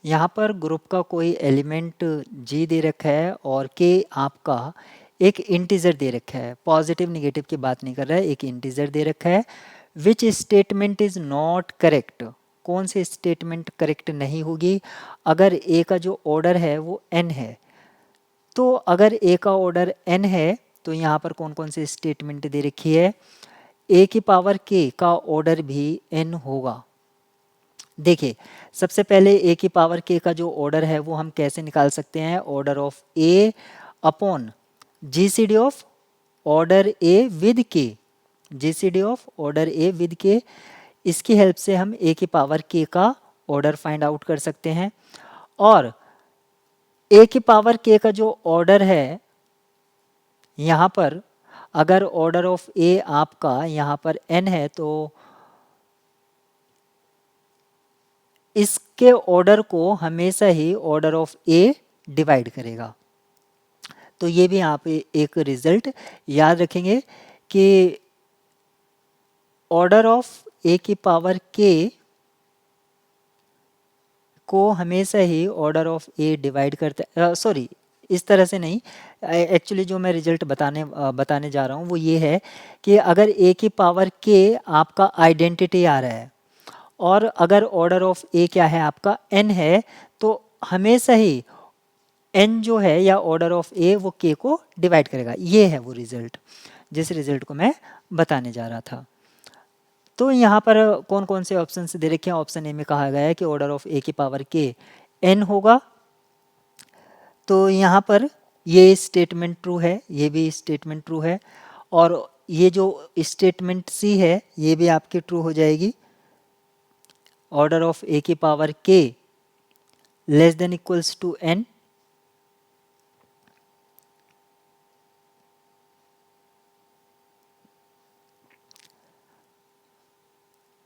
यहाँ पर ग्रुप का कोई एलिमेंट जी दे रखा है और के आपका एक इंटीजर दे रखा है, पॉजिटिव निगेटिव की बात नहीं कर रहा है, एक इंटीजर दे रखा है। Which statement is not correct, कौन सी स्टेटमेंट करेक्ट नहीं होगी? अगर ए का जो ऑर्डर है वो एन है, तो अगर ए का ऑर्डर एन है तो यहाँ पर कौन कौन सी स्टेटमेंट दे रखी है? ए की पावर के का ऑर्डर भी एन होगा। देखिए सबसे पहले ए की पावर के का जो ऑर्डर है वो हम कैसे निकाल सकते हैं? Order of a upon GCD of order a with k, GCD of order a with k, इसकी हेल्प से हम ए की पावर के का ऑर्डर फाइंड आउट कर सकते हैं। और ए की पावर के का जो ऑर्डर है यहाँ पर, अगर ऑर्डर ऑफ ए आपका यहाँ पर एन है तो इसके ऑर्डर को हमेशा ही ऑर्डर ऑफ ए डिवाइड करेगा। तो ये भी आप एक रिजल्ट याद रखेंगे कि ऑर्डर ऑफ ए की पावर के को हमेशा ही ऑर्डर ऑफ ए डिवाइड करता, सॉरी इस तरह से नहीं, एक्चुअली जो मैं रिजल्ट बताने जा रहा हूँ वो ये है कि अगर ए की पावर के आपका आइडेंटिटी आ रहा है और अगर ऑर्डर ऑफ ए क्या है आपका एन है, तो हमेशा ही एन जो है या ऑर्डर ऑफ ए वो के को डिवाइड करेगा। ये है वो रिजल्ट जिस रिजल्ट को मैं बताने जा रहा था। तो यहाँ पर कौन कौन से ऑप्शन दे रखे हैं? ऑप्शन ए में कहा गया है कि ऑर्डर ऑफ ए की पावर के एन होगा, तो यहाँ पर ये स्टेटमेंट ट्रू है, ये भी स्टेटमेंट ट्रू है, और ये जो स्टेटमेंट सी है ये भी आपकी ट्रू हो जाएगी। ऑर्डर ऑफ ए की power K less than equals to N,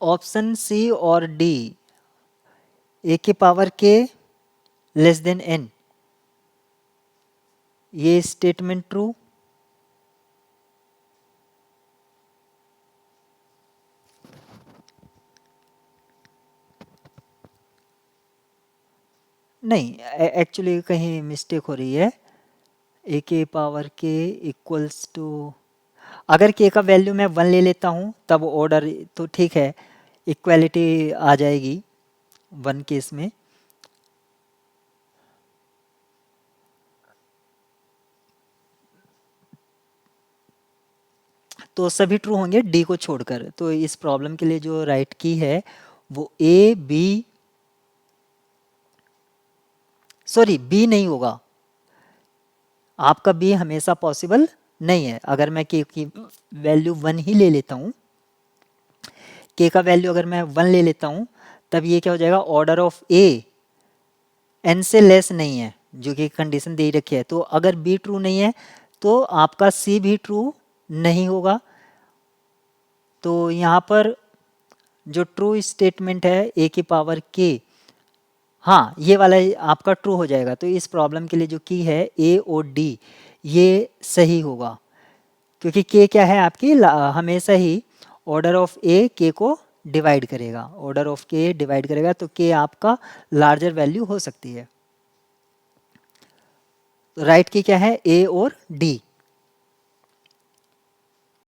option C और डी ए की power K less than N, ये स्टेटमेंट ट्रू, नहीं एक्चुअली कहीं मिस्टेक हो रही है। ए के पावर के इक्वल्स टू, अगर के का वैल्यू मैं 1 ले लेता हूँ तब ऑर्डर तो ठीक है, इक्वालिटी आ जाएगी 1 केस में। तो सभी ट्रू होंगे डी को छोड़कर। तो इस प्रॉब्लम के लिए जो राइट की है वो ए बी, सॉरी बी नहीं होगा, आपका बी हमेशा पॉसिबल नहीं है। अगर मैं के की वैल्यू 1 ही ले लेता हूँ, के का वैल्यू अगर मैं 1 ले लेता हूँ तब ये क्या हो जाएगा? ऑर्डर ऑफ ए एन से लेस नहीं है, जो कि कंडीशन दे रखी है। तो अगर बी ट्रू नहीं है तो आपका सी भी ट्रू नहीं होगा। तो यहाँ पर जो ट्रू स्टेटमेंट है ए की पावर के, हाँ ये वाला आपका ट्रू हो जाएगा। तो इस प्रॉब्लम के लिए जो की है ए और डी ये सही होगा, क्योंकि के क्या है आपकी हमेशा ही ऑर्डर ऑफ ए के को डिवाइड करेगा, ऑर्डर ऑफ के डिवाइड करेगा, तो के आपका लार्जर वैल्यू हो सकती है। तो राइट की क्या है? ए और डी।